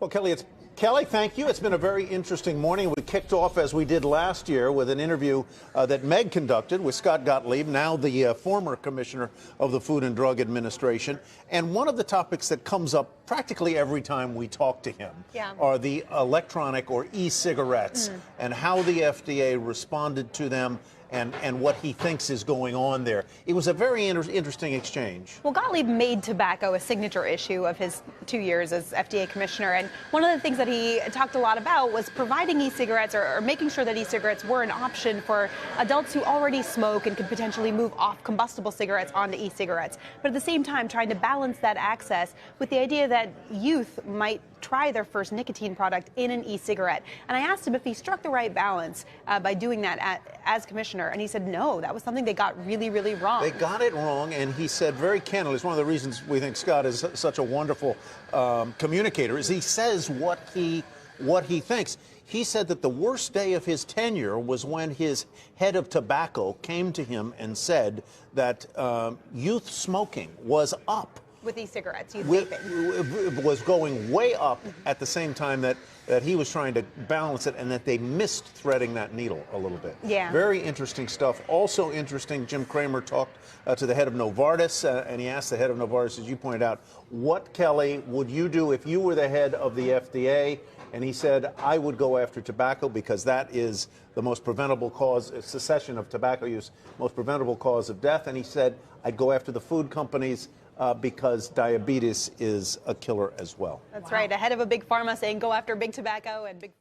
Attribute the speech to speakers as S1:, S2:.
S1: Well, Kelly, thank you. It's been a very interesting morning. We kicked off, as we did last year, with an interview that Meg conducted with Scott Gottlieb, now the former commissioner of the Food and Drug Administration. And one of the topics that comes up practically every time we talk to him are the electronic or e-cigarettes and how the FDA responded to them and what he thinks is going on there. It was a very interesting exchange.
S2: Well, Gottlieb made tobacco a signature issue of his 2 years as FDA commissioner, and one of the things that he talked a lot about was providing e-cigarettes or making sure that e-cigarettes were an option for adults who already smoke and could potentially move off combustible cigarettes onto e-cigarettes. But at the same time, trying to balance that access with the idea that youth might try their first nicotine product in an e-cigarette. And I asked him if he struck the right balance by doing that as commissioner, and he said no, that was something they got really, really wrong.
S1: They got it wrong, and he said very candidly, it's one of the reasons we think Scott is such a wonderful communicator, is he says what he thinks. He said that the worst day of his tenure was when his head of tobacco came to him and said that youth smoking was up.
S2: With e-cigarettes, vaping.
S1: Was going way up at the same time that he was trying to balance it, and that they missed threading that needle a little bit.
S2: Yeah.
S1: Very interesting stuff. Also interesting, Jim Cramer talked to the head of Novartis, and he asked the head of Novartis, as you pointed out, what, Kelly, would you do if you were the head of the FDA? And he said, I would go after tobacco because that is the most preventable cause, cessation of tobacco use, most preventable cause of death. And he said, I'd go after the food companies because diabetes is a killer as well.
S2: That's right. Ahead of a big pharma saying go after big tobacco and big